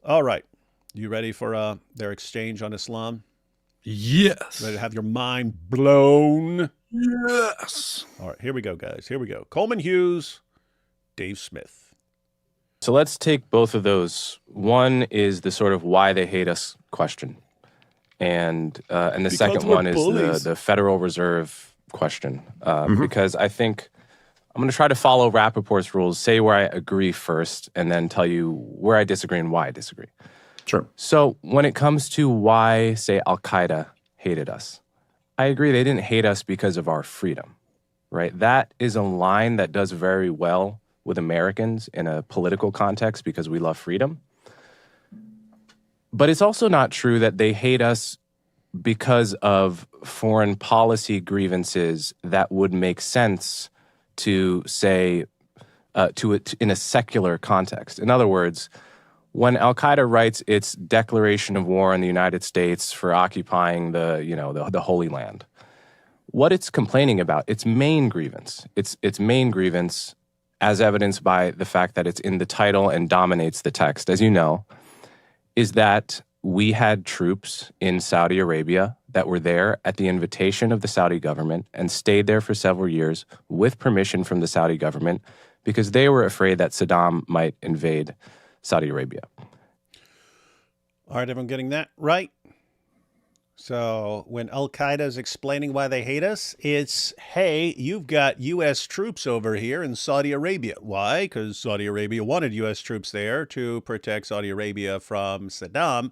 All right. You ready for their exchange on Islam? Ready to Yes. have your mind blown? Yes. All right, here we go, guys. Here we go. Coleman Hughes, Dave Smith. So let's take both of those. One is the sort of why they hate us question, and the Because second we're one is the bullies. the Federal Reserve question. Mhm. Because I think I'm going to try to follow Rappaport's rules, say where I agree first, and then tell you where I disagree and why I disagree. Sure. So when it comes to why, say, Al Qaeda hated us, I agree they didn't hate us because of our freedom, right? That is a line that does very well with Americans in a political context because we love freedom. But it's also not true that they hate us because of foreign policy grievances that would make sense to say to it in a secular context. In other words, when Al Qaeda writes its declaration of war on the United States for occupying the Holy Land, what it's complaining about, its main grievance, its main grievance, as evidenced by the fact that it's in the title and dominates the text, as you know, is that we had troops in Saudi Arabia that were there at the invitation of the Saudi government and stayed there for several years with permission from the Saudi government because they were afraid that Saddam might invade Saudi Arabia. All right, everyone getting that right? So when Al Qaeda is explaining why they hate us, it's, hey, you've got U.S. troops over here in Saudi Arabia. Why? Because Saudi Arabia wanted U.S. troops there to protect Saudi Arabia from Saddam.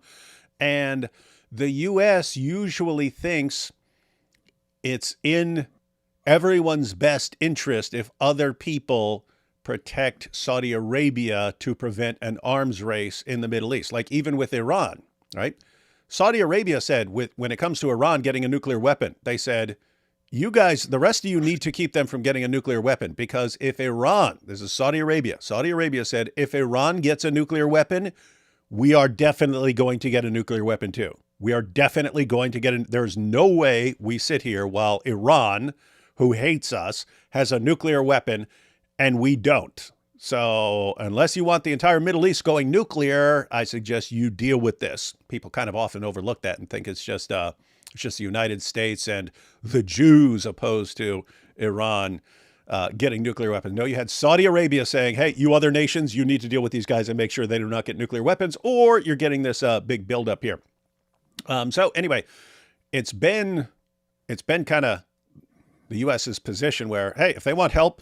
And the U.S. usually thinks it's in everyone's best interest if other people protect Saudi Arabia to prevent an arms race in the Middle East, like even with Iran, right? Saudi Arabia said, when it comes to Iran getting a nuclear weapon, they said, you guys, the rest of you need to keep them from getting a nuclear weapon because if Iran, this is Saudi Arabia said, if Iran gets a nuclear weapon, we are definitely going to get a nuclear weapon too. We are definitely going to there's no way we sit here while Iran, who hates us, has a nuclear weapon and we don't. So unless you want the entire Middle East going nuclear, I suggest you deal with this. People kind of often overlook that and think it's just the United States and the Jews opposed to Iran getting nuclear weapons. No, you had Saudi Arabia saying, hey, you other nations, you need to deal with these guys and make sure they do not get nuclear weapons, or you're getting this big buildup here. So anyway, it's been kind of the U.S.'s position where, hey, if they want help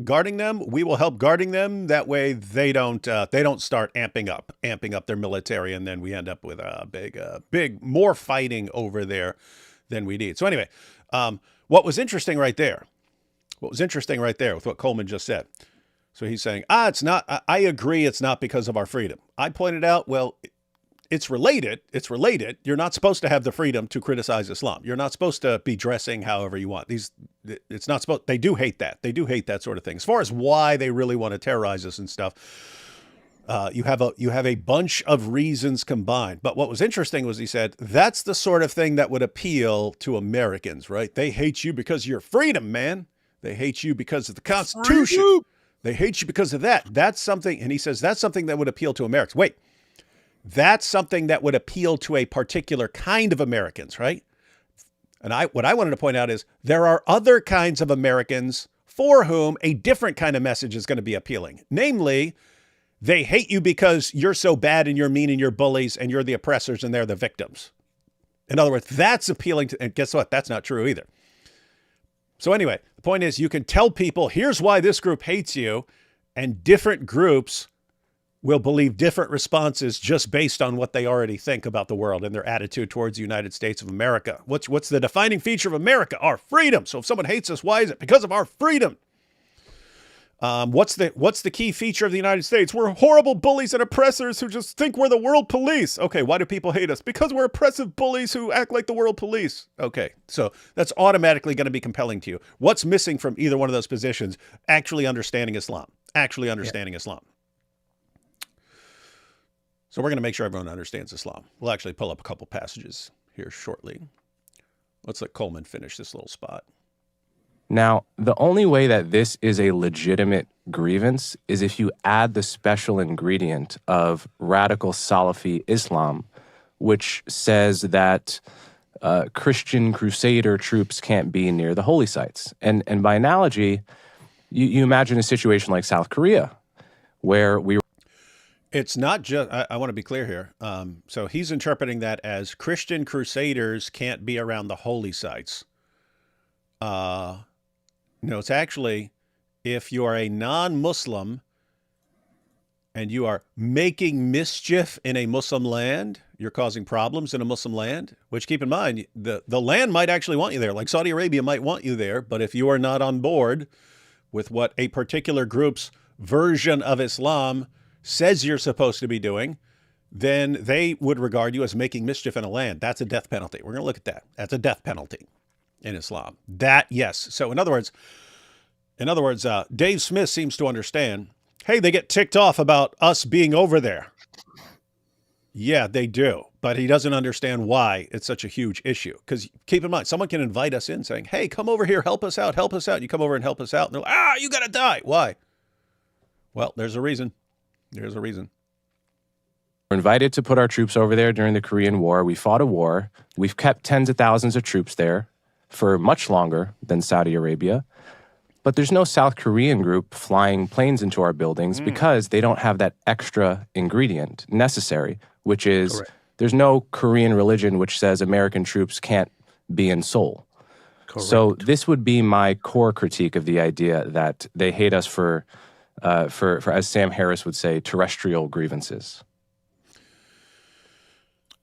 guarding them, we will help guarding them. That way, they don't start amping up their military, and then we end up with a big more fighting over there than we need. So anyway, what was interesting right there with what Coleman just said. So he's saying, it's not. I agree, it's not because of our freedom. I pointed out, well, it's related. It's related. You're not supposed to have the freedom to criticize Islam. You're not supposed to be dressing however you want. It's not supposed. They do hate that. They do hate that sort of thing. As far as why they really want to terrorize us and stuff, you have a bunch of reasons combined. But what was interesting was he said that's the sort of thing that would appeal to Americans, right? They hate you because of your freedom, man. They hate you because of the Constitution. Freedom. They hate you because of that. That's something, and he says that's something that would appeal to Americans. Wait. That's something that would appeal to a particular kind of Americans, right? And what I wanted to point out is there are other kinds of Americans for whom a different kind of message is going to be appealing. Namely, they hate you because you're so bad and you're mean and you're bullies and you're the oppressors and they're the victims. In other words, that's appealing to, and guess what? That's not true either. So anyway, the point is you can tell people, here's why this group hates you, and different groups will believe different responses just based on what they already think about the world and their attitude towards the United States of America. What's the defining feature of America? Our freedom. So if someone hates us, why is it? Because of our freedom. What's the key feature of the United States? We're horrible bullies and oppressors who just think we're the world police. Okay, why do people hate us? Because we're oppressive bullies who act like the world police. Okay, so that's automatically going to be compelling to you. What's missing from either one of those positions? Actually understanding Islam. Islam. So we're going to make sure everyone understands Islam. We'll actually pull up a couple passages here shortly. Let's let Coleman finish this little spot. Now, the only way that this is a legitimate grievance is if you add the special ingredient of radical Salafi Islam, which says that Christian crusader troops can't be near the holy sites. And by analogy, you imagine a situation like South Korea, where we It's not just, I want to be clear here. So he's interpreting that as Christian crusaders can't be around the holy sites. No, it's actually if you are a non-Muslim and you are making mischief in a Muslim land, you're causing problems in a Muslim land, which keep in mind, the land might actually want you there. Like Saudi Arabia might want you there, but if you are not on board with what a particular group's version of Islam says you're supposed to be doing, then they would regard you as making mischief in a land. That's a death penalty. We're going to look at that. That's a death penalty in Islam. That, yes. So in other words, Dave Smith seems to understand, hey, they get ticked off about us being over there. Yeah, they do. But he doesn't understand why it's such a huge issue. Because keep in mind, someone can invite us in saying, hey, come over here, help us out, help us out. You come over and help us out. And they're like, you got to die. Why? Well, there's a reason. There's a reason. We're invited to put our troops over there during the Korean War. We fought a war. We've kept tens of thousands of troops there for much longer than Saudi Arabia. But there's no South Korean group flying planes into our buildings because they don't have that extra ingredient necessary, which is Correct. There's no Korean religion which says American troops can't be in Seoul. Correct. So this would be my core critique of the idea that they hate us for as Sam Harris would say, terrestrial grievances.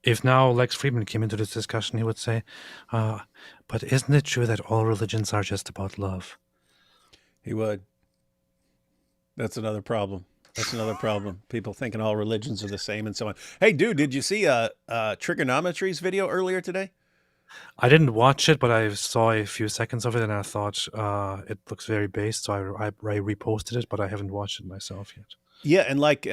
If now Lex Friedman came into this discussion, he would say, but isn't it true that all religions are just about love? He would. That's another problem. People thinking all religions are the same and so on. Hey, dude, did you see Trigonometry's video earlier today? I didn't watch it, but I saw a few seconds of it, and I thought it looks very based, so I reposted it, but I haven't watched it myself yet. Yeah, and like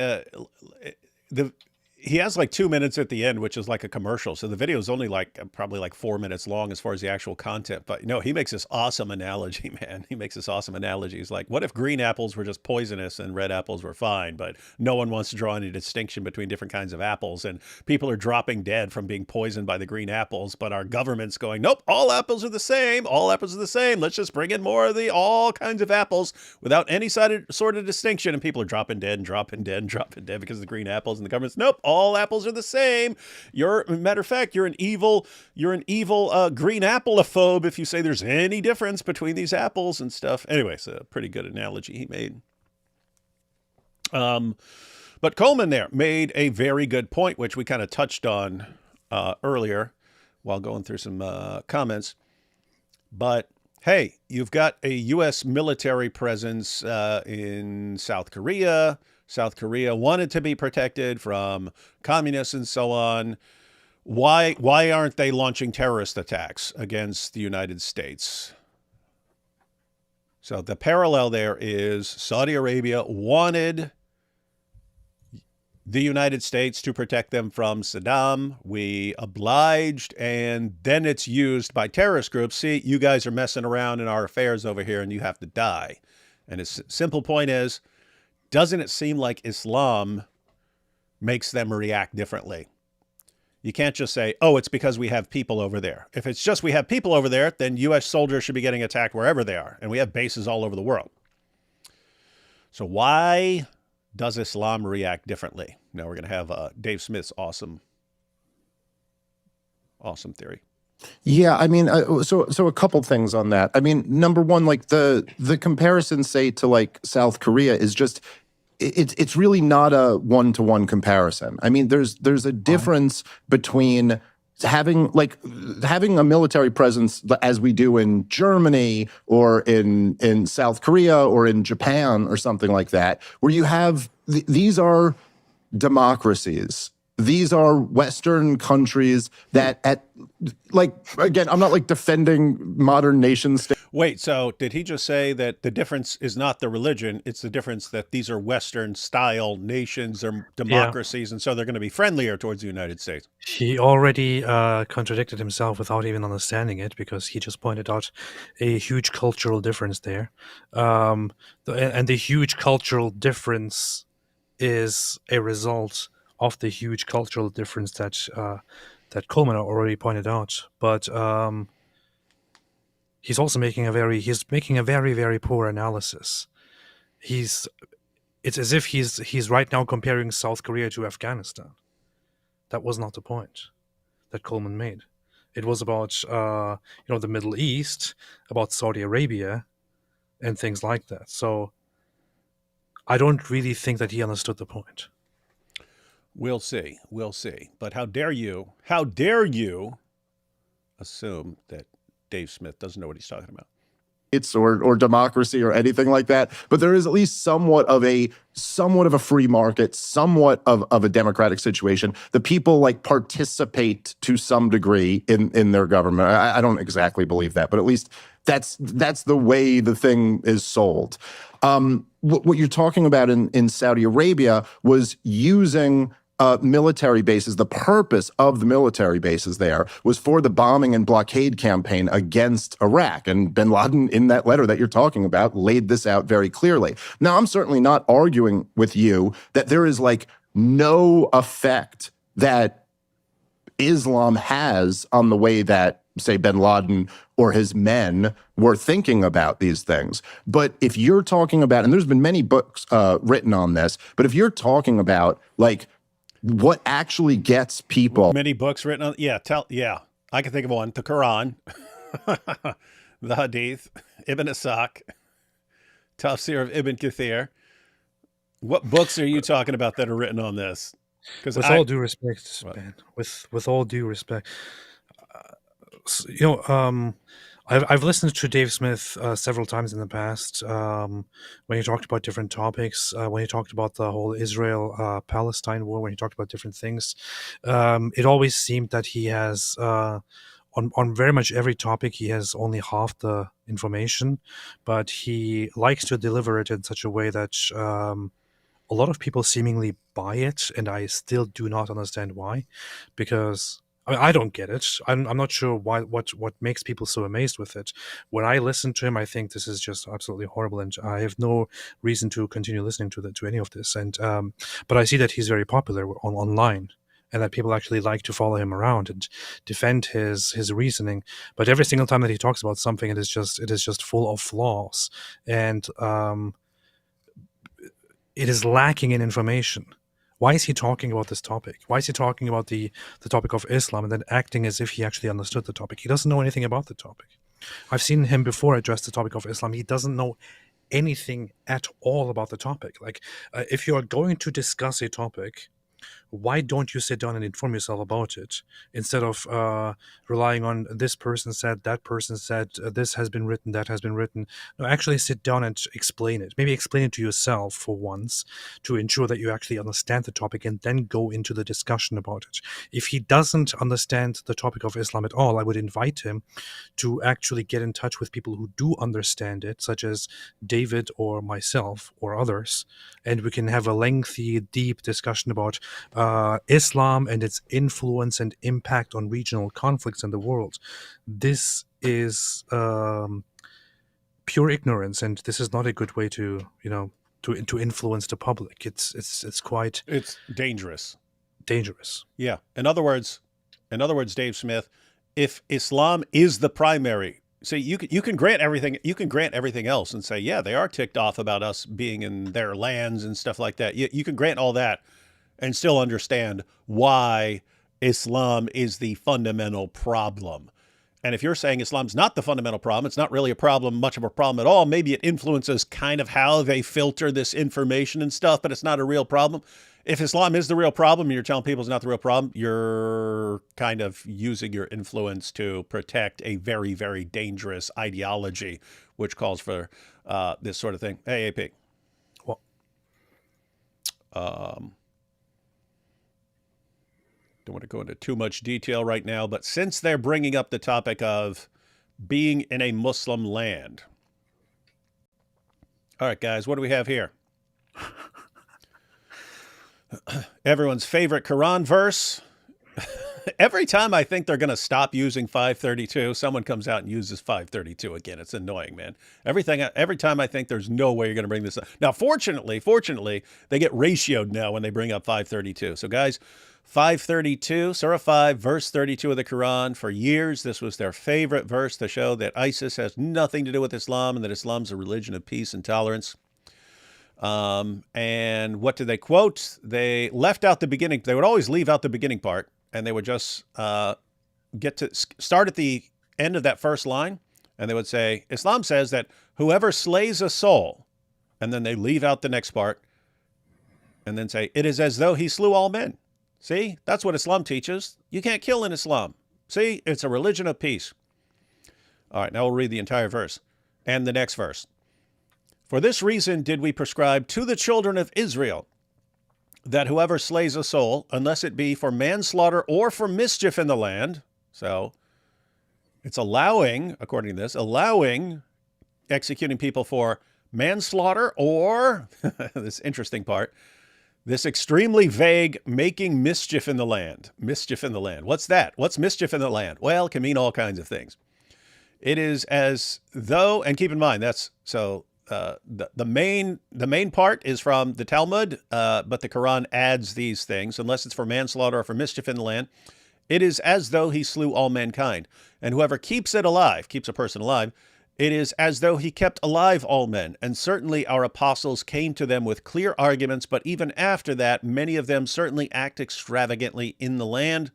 he has like 2 minutes at the end, which is like a commercial. So the video is only like probably like 4 minutes long as far as the actual content. But he makes this awesome analogy, man. He makes this awesome analogy. He's like, what if green apples were just poisonous and red apples were fine? But no one wants to draw any distinction between different kinds of apples. And people are dropping dead from being poisoned by the green apples. But our government's going, nope, all apples are the same. All apples are the same. Let's just bring in more of all kinds of apples without any sort of distinction. And people are dropping dead and dropping dead and dropping dead because of the green apples. And the government's, nope, all apples are the same. Matter of fact, you're an evil green appleophobe if you say there's any difference between these apples and stuff. Anyway, it's a pretty good analogy he made. But Coleman there made a very good point, which we kind of touched on earlier while going through some comments. But hey, you've got a U.S. military presence in South Korea. South Korea wanted to be protected from communists and so on. Why aren't they launching terrorist attacks against the United States? So the parallel there is Saudi Arabia wanted the United States to protect them from Saddam. We obliged, and then it's used by terrorist groups. See, you guys are messing around in our affairs over here and you have to die. And his simple point is, doesn't it seem like Islam makes them react differently? You can't just say, oh, it's because we have people over there. If it's just we have people over there, then U.S. soldiers should be getting attacked wherever they are. And we have bases all over the world. So why does Islam react differently? Now we're going to have Dave Smith's awesome theory. Yeah, I mean, so a couple things on that. I mean, number one, like the comparison, say, to like South Korea is just, it's really not a one-to-one comparison. I mean, there's a difference between having a military presence as we do in Germany or in South Korea or in Japan or something like that, where you have these are democracies. these are Western countries that again, I'm not like defending modern nation states. Wait, so did he just say that the difference is not the religion, it's the difference that these are Western style nations or democracies, and so they're going to be friendlier towards the United States? He already contradicted himself without even understanding it, because he just pointed out a huge cultural difference there. And the huge cultural difference is a result of the huge cultural difference that Coleman already pointed out. But he's also making a very very poor analysis. It's as if he's right now comparing South Korea to Afghanistan. That was not the point that Coleman made. It was about the Middle East, about Saudi Arabia, and things like that. So I don't really think that he understood the point. We'll see. We'll see. But how dare you assume that Dave Smith doesn't know what he's talking about? Or democracy or anything like that, but there is at least somewhat of a free market, somewhat of a democratic situation. The people like participate to some degree in their government. I don't exactly believe that, but at least that's the way the thing is sold. What you're talking about in Saudi Arabia was using military bases. The purpose of the military bases there was for the bombing and blockade campaign against Iraq. And bin Laden, in that letter that you're talking about, laid this out very clearly. Now, I'm certainly not arguing with you that there is like no effect that Islam has on the way that, say, bin Laden or his men were thinking about these things. But if you're talking about, and there's been many books written on this, but if you're talking about like what actually gets people. Many books written on, I can think of one: the Quran, the Hadith, Ibn Ishaq, Tafsir of Ibn Kathir. What books are you talking about that are written on this? Because all due respect, Ben, with all due respect, I've listened to Dave Smith several times in the past when he talked about different topics, when he talked about the whole Israel-Palestine war, when he talked about different things. It always seemed that he has, on very much every topic, he has only half the information, but he likes to deliver it in such a way that a lot of people seemingly buy it, and I still do not understand why, because I don't get it. I'm not sure what makes people so amazed with it. When I listen to him, I think this is just absolutely horrible, and I have no reason to continue listening to any of this. And but I see that he's very popular online, and that people actually like to follow him around and defend his reasoning. But every single time that he talks about something, it is just full of flaws, and it is lacking in information. Why is he talking about this topic? Why is he talking about the topic of Islam and then acting as if he actually understood the topic? He doesn't know anything about the topic. I've seen him before address the topic of Islam. He doesn't know anything at all about the topic. Like, if you are going to discuss a topic, why don't you sit down and inform yourself about it instead of relying on this person said, that person said, this has been written, that has been written? No, actually sit down and explain it. Maybe explain it to yourself for once to ensure that you actually understand the topic, and then go into the discussion about it. If he doesn't understand the topic of Islam at all, I would invite him to actually get in touch with people who do understand it, such as David or myself or others, and we can have a lengthy, deep discussion about Islam and its influence and impact on regional conflicts in the world. This is pure ignorance, and this is not a good way to influence the public. It's quite dangerous. Dangerous. Yeah. In other words, Dave Smith, if Islam is the primary, see, you can grant everything. You can grant everything else and say, yeah, they are ticked off about us being in their lands and stuff like that. You can grant all that and still understand why Islam is the fundamental problem. And if you're saying Islam's not the fundamental problem, it's not really a problem, much of a problem at all, maybe it influences kind of how they filter this information and stuff, but it's not a real problem. If Islam is the real problem and you're telling people it's not the real problem, you're kind of using your influence to protect a very, very dangerous ideology, which calls for this sort of thing. Hey, AP. What? Don't want to go into too much detail right now, but since they're bringing up the topic of being in a Muslim land. All right, guys, what do we have here? Everyone's favorite Quran verse. Every time I think they're going to stop using 532, someone comes out and uses 532 again. It's annoying, man. Every time I think there's no way you're going to bring this up. Now, fortunately, they get ratioed now when they bring up 532. So, guys, 532, Surah 5, verse 32 of the Quran. For years, this was their favorite verse to show that ISIS has nothing to do with Islam and that Islam's a religion of peace and tolerance. And what did they quote? They left out the beginning. They would always leave out the beginning part. And they would just get to start at the end of that first line. And they would say, Islam says that whoever slays a soul, and then they leave out the next part and then say, it is as though he slew all men. See, that's what Islam teaches. You can't kill in Islam. See, it's a religion of peace. All right, now we'll read the entire verse and the next verse. For this reason did we prescribe to the children of Israel that whoever slays a soul, unless it be for manslaughter or for mischief in the land, so it's allowing, according to this, allowing executing people for manslaughter or, this interesting part, this extremely vague making mischief in the land. Mischief in the land. What's that? What's mischief in the land? Well, it can mean all kinds of things. It is as though, and keep in mind, that's so. The main part is from the Talmud, but the Quran adds these things, unless it's for manslaughter or for mischief in the land. It is as though he slew all mankind. And whoever keeps it alive, keeps a person alive, it is as though he kept alive all men. And certainly our apostles came to them with clear arguments, but even after that, many of them certainly act extravagantly in the land.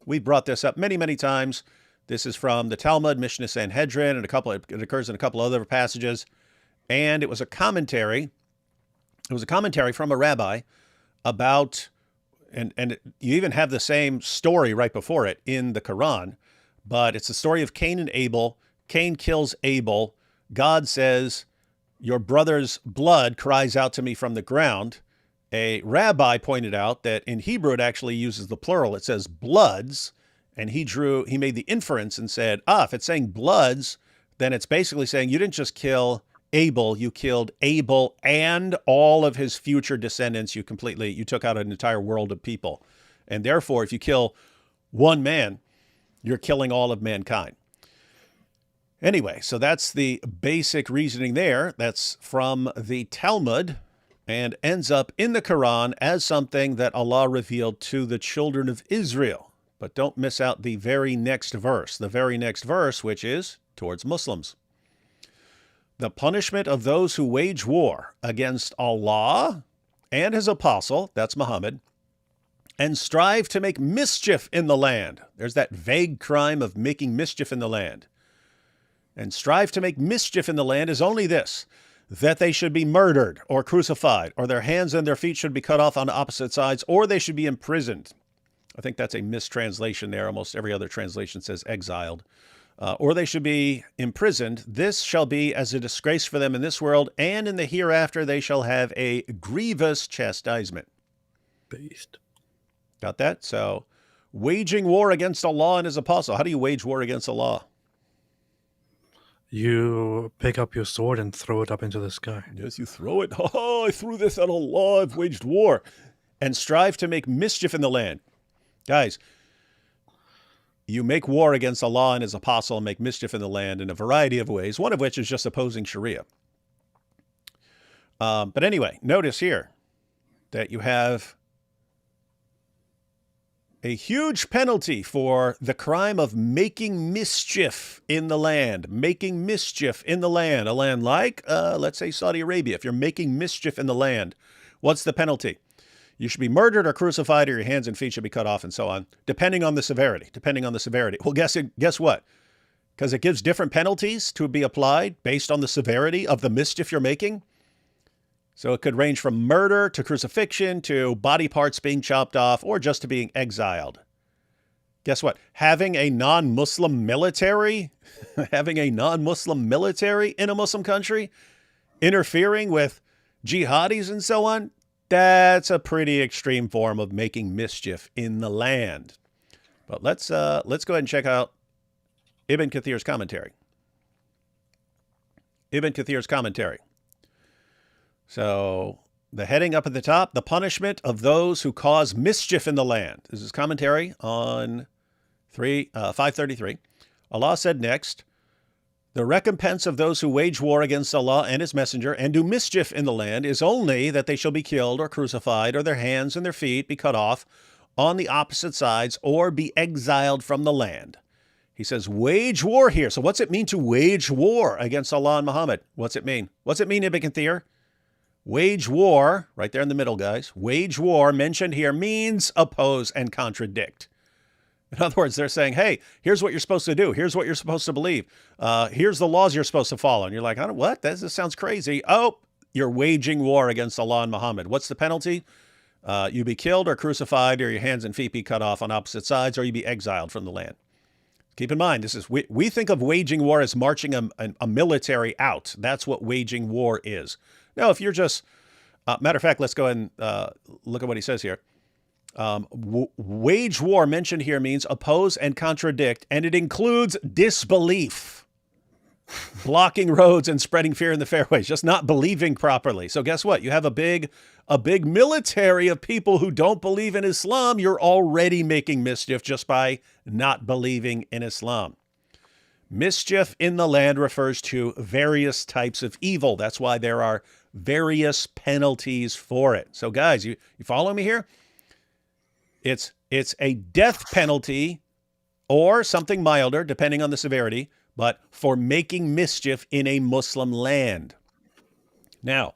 We've brought this up many, many times. This is from the Talmud, Mishnah Sanhedrin, and it occurs in a couple other passages. And it was a commentary. It was a commentary from a rabbi about, and you even have the same story right before it in the Quran, but it's the story of Cain and Abel. Cain kills Abel. God says, your brother's blood cries out to me from the ground. A rabbi pointed out that in Hebrew it actually uses the plural. It says bloods, and he made the inference and said, if it's saying bloods, then it's basically saying you didn't just kill Abel, you killed Abel and all of his future descendants. You took out an entire world of people. And therefore, if you kill one man, you're killing all of mankind. Anyway, so that's the basic reasoning there. That's from the Talmud and ends up in the Quran as something that Allah revealed to the children of Israel. But don't miss out the very next verse, which is towards Muslims. The punishment of those who wage war against Allah and his apostle, that's Muhammad, and strive to make mischief in the land. There's that vague crime of making mischief in the land. And strive to make mischief in the land is only this, that they should be murdered or crucified, or their hands and their feet should be cut off on opposite sides, or they should be imprisoned. I think that's a mistranslation there. Almost every other translation says exiled. Or they should be imprisoned. This shall be as a disgrace for them in this world, and in the hereafter they shall have a grievous chastisement. Based. Got that? So, waging war against Allah and his apostle. How do you wage war against Allah? You pick up your sword and throw it up into the sky. Yes, you throw it. I threw this at Allah. I've waged war. And strive to make mischief in the land. Guys, you make war against Allah and his apostle and make mischief in the land in a variety of ways, one of which is just opposing Sharia. But anyway, notice here that you have a huge penalty for the crime of making mischief in the land. Making mischief in the land. A land like, let's say, Saudi Arabia. If you're making mischief in the land, what's the penalty? You should be murdered or crucified, or your hands and feet should be cut off, and so on, depending on the severity. Well, guess what? Because it gives different penalties to be applied based on the severity of the mischief you're making. So it could range from murder to crucifixion to body parts being chopped off or just to being exiled. Guess what? Having a non-Muslim military in a Muslim country, interfering with jihadis and so on, That's a pretty extreme form of making mischief in the land. But let's go ahead and check out Ibn Kathir's commentary. Ibn Kathir's commentary. So the heading up at the top, the punishment of those who cause mischief in the land. This is commentary on 533. Allah said next, the recompense of those who wage war against Allah and his messenger and do mischief in the land is only that they shall be killed or crucified or their hands and their feet be cut off on the opposite sides or be exiled from the land. He says wage war here. So what's it mean to wage war against Allah and Muhammad? What's it mean? What's it mean, Ibn Kathir? Wage war, right there in the middle, guys. Wage war mentioned here means oppose and contradict. In other words, they're saying, hey, here's what you're supposed to do. Here's what you're supposed to believe. Here's the laws you're supposed to follow. And you're like, what? This sounds crazy. Oh, you're waging war against Allah and Muhammad. What's the penalty? You be killed or crucified, or your hands and feet be cut off on opposite sides, or you be exiled from the land. Keep in mind, we think of waging war as marching a military out. That's what waging war is. Now, if you're just, matter of fact, let's go ahead and look at what he says here. Wage war mentioned here means oppose and contradict, and it includes disbelief, blocking roads and spreading fear in the fairways, just not believing properly. So guess what? You have a big military of people who don't believe in Islam. You're already making mischief just by not believing in Islam. Mischief in the land refers to various types of evil. That's why there are various penalties for it. So guys, you follow me here? It's a death penalty or something milder, depending on the severity, but for making mischief in a Muslim land. Now,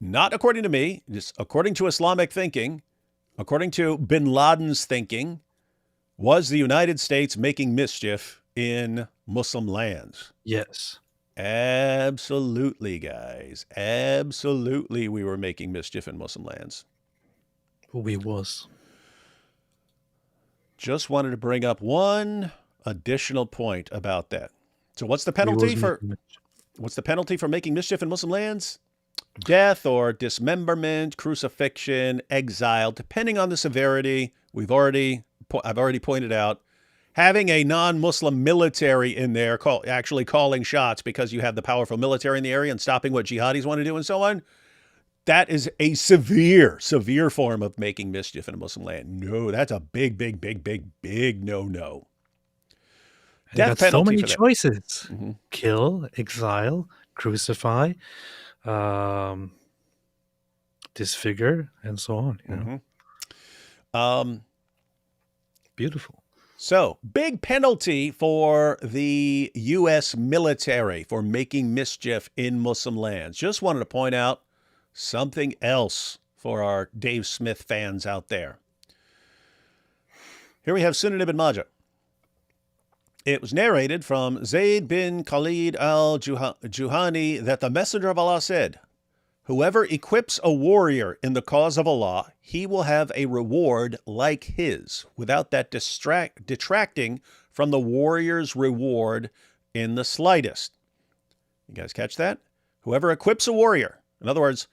not according to me, just according to Islamic thinking, according to bin Laden's thinking, was the United States making mischief in Muslim lands? Yes. Absolutely, guys. Absolutely, we were making mischief in Muslim lands. We was. Just wanted to bring up one additional point about that. So what's the penalty for making mischief in Muslim lands? Death or dismemberment, crucifixion, exile, depending on the severity. I've already pointed out, having a non-Muslim military in there actually calling shots because you have the powerful military in the area and stopping what jihadis want to do and so on. That is a severe form of making mischief in a Muslim land. No, that's a big no-no. Death penalty. So many choices. Mm-hmm. Kill, exile, crucify, disfigure, and so on. You know? Mm-hmm. Beautiful. So, big penalty for the U.S. military for making mischief in Muslim lands. Just wanted to point out something else for our Dave Smith fans out there. Here we have Sunan ibn Majah. It was narrated from Zayd bin Khalid al-Juhani that the Messenger of Allah said, whoever equips a warrior in the cause of Allah, he will have a reward like his, without that detracting from the warrior's reward in the slightest. You guys catch that? Whoever equips a warrior, in other words,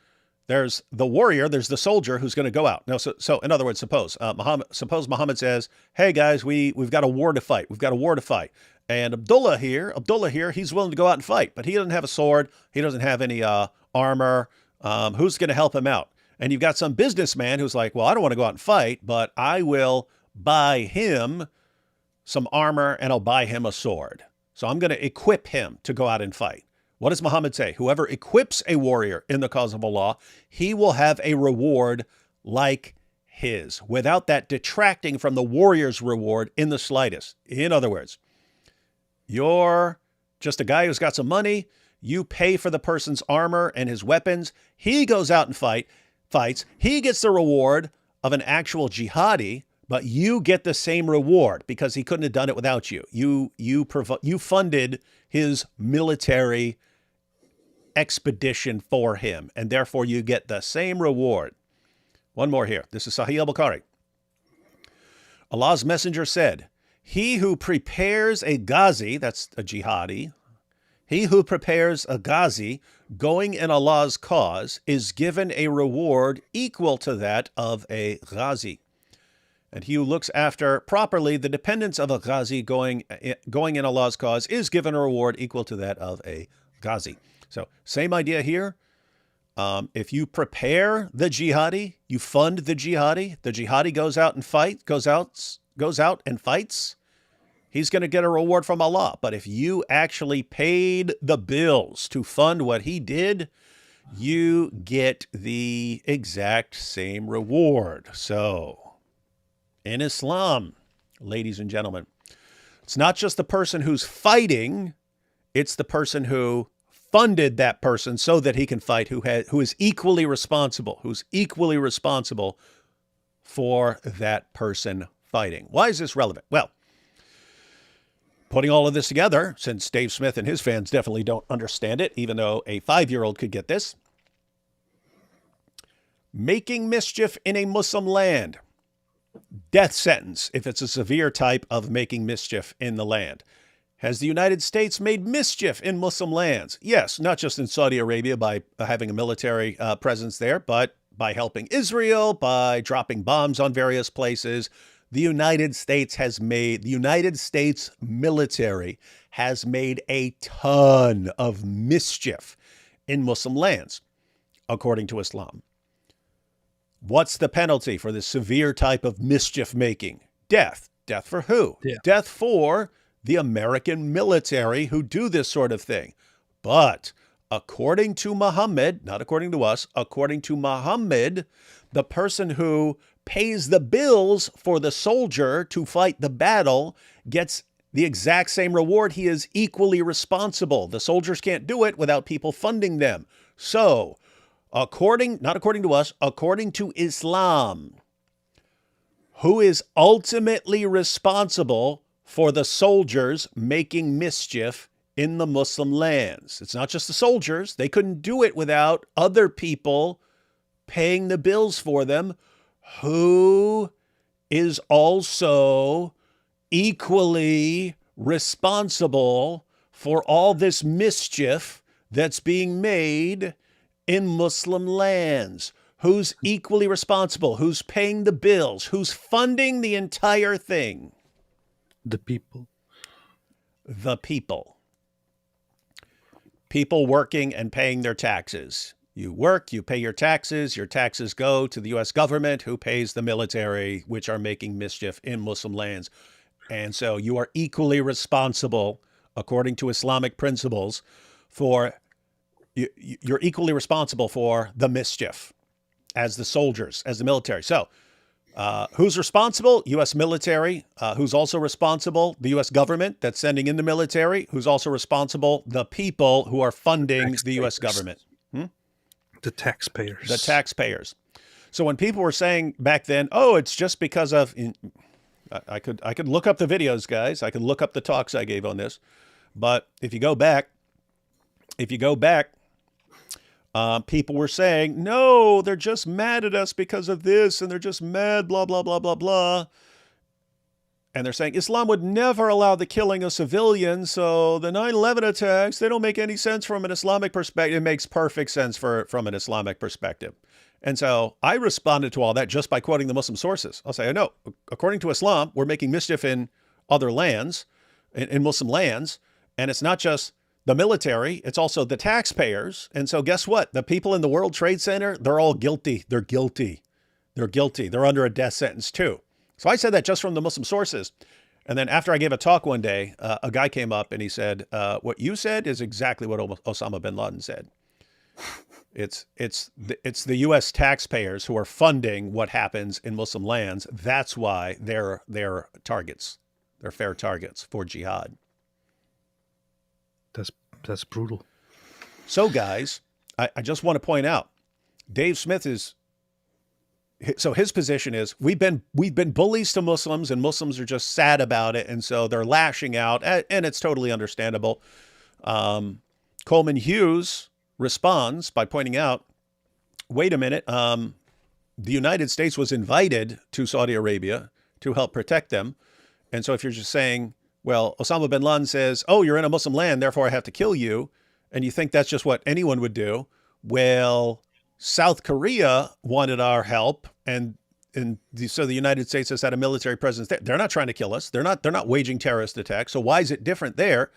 there's the warrior, there's the soldier who's going to go out. Now, so in other words, suppose Muhammad says, hey guys, we've got a war to fight. We've got a war to fight. And Abdullah here, he's willing to go out and fight, but he doesn't have a sword. He doesn't have any armor. Who's going to help him out? And you've got some businessman who's like, well, I don't want to go out and fight, but I will buy him some armor and I'll buy him a sword. So I'm going to equip him to go out and fight. What does Muhammad say? Whoever equips a warrior in the cause of Allah, he will have a reward like his, without that detracting from the warrior's reward in the slightest. In other words, you're just a guy who's got some money. You pay for the person's armor and his weapons. He goes out and fights. He gets the reward of an actual jihadi, but you get the same reward because he couldn't have done it without you. You funded his military expedition for him, and therefore you get the same reward. One more here. This is Sahih al-Bukhari. Allah's messenger said, he who prepares a ghazi, that's a jihadi, He who prepares a ghazi going in Allah's cause is given a reward equal to that of a ghazi. And he who looks after properly the dependents of a ghazi going in Allah's cause is given a reward equal to that of a ghazi. So same idea here. If you prepare the jihadi, you fund the jihadi goes out and fights, he's going to get a reward from Allah. But if you actually paid the bills to fund what he did, you get the exact same reward. So in Islam, ladies and gentlemen, it's not just the person who's fighting, it's the person who funded that person so that he can fight, who is equally responsible for that person fighting. Why is this relevant? Well, putting all of this together, since Dave Smith and his fans definitely don't understand it, even though a 5-year-old could get this, making mischief in a Muslim land, death sentence if it's a severe type of making mischief in the land. Has the United States made mischief in Muslim lands? Yes, not just in Saudi Arabia by having a military presence there, but by helping Israel, by dropping bombs on various places. The United States military has made a ton of mischief in Muslim lands, according to Islam. What's the penalty for this severe type of mischief making? Death. Death for who? Yeah. Death for the American military who do this sort of thing. But according to Muhammad, not according to us, according to Muhammad, the person who pays the bills for the soldier to fight the battle gets the exact same reward. He is equally responsible. The soldiers can't do it without people funding them. So, not according to us, according to Islam, who is ultimately responsible for the soldiers making mischief in the Muslim lands? It's not just the soldiers. They couldn't do it without other people paying the bills for them. Who is also equally responsible for all this mischief that's being made in Muslim lands? Who's equally responsible? Who's paying the bills? Who's funding the entire thing? The people. The people. People working and paying their taxes. You work, you pay your taxes go to the U.S. government, who pays the military, which are making mischief in Muslim lands. And so you are equally responsible, according to Islamic principles, you're equally responsible for the mischief as the soldiers, as the military. So who's responsible? U.S. military. Who's also responsible? The U.S. government that's sending in the military. Who's also responsible? The people who are funding the U.S. government. The taxpayers. The taxpayers. So when people were saying back then, oh, it's just because of, I could look up the videos, guys. I could look up the talks I gave on this. But if you go back, people were saying, no, they're just mad at us because of this, and they're just mad, blah, blah, blah, blah, blah. And they're saying Islam would never allow the killing of civilians, so the 9/11 attacks, they don't make any sense from an Islamic perspective. It makes perfect sense from an Islamic perspective. And so I responded to all that just by quoting the Muslim sources. I'll say, no, according to Islam, we're making mischief in other lands, in Muslim lands, and it's not just the military, it's also the taxpayers. And so guess what? The people in the World Trade Center, they're all guilty. They're guilty. They're under a death sentence too. So I said that just from the Muslim sources. And then after I gave a talk one day, a guy came up and he said, what you said is exactly what Osama bin Laden said. It's the U.S. taxpayers who are funding what happens in Muslim lands. That's why they're targets. They're fair targets for jihad. That's brutal. So guys, I just want to point out, Dave Smith his position is we've been bullies to Muslims, and Muslims are just sad about it, and so they're lashing out, and it's totally understandable. Coleman Hughes responds by pointing out, wait a minute, the United States was invited to Saudi Arabia to help protect them, and so if you're just saying Well, Osama bin Laden says, oh, you're in a Muslim land, therefore I have to kill you. And you think that's just what anyone would do. Well, South Korea wanted our help, and so the United States has had a military presence there. They're not trying to kill us. They're not waging terrorist attacks. So why is it different there?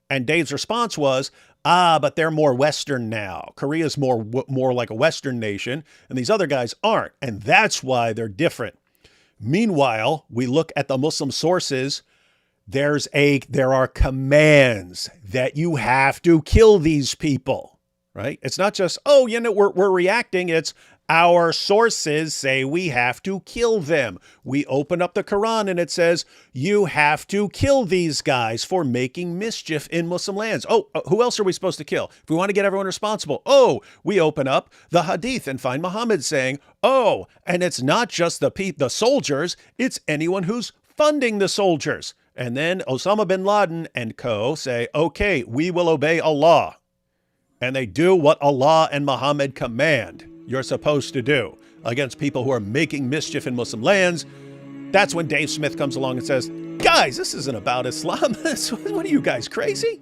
And Dave's response was, but they're more Western now. Korea's more like a Western nation, and these other guys aren't. And that's why they're different. Meanwhile, we look at the Muslim sources. There are commands that you have to kill these people, right? It's not just, we're reacting. It's our sources say we have to kill them. We open up the Quran and it says, you have to kill these guys for making mischief in Muslim lands. Who else are we supposed to kill? If we want to get everyone responsible, we open up the Hadith and find Muhammad saying, and it's not just the soldiers, it's anyone who's funding the soldiers. And then Osama bin Laden and co. say, okay, we will obey Allah. And they do what Allah and Muhammad command you're supposed to do against people who are making mischief in Muslim lands. That's when Dave Smith comes along and says, guys, this isn't about Islam. What are you guys, crazy?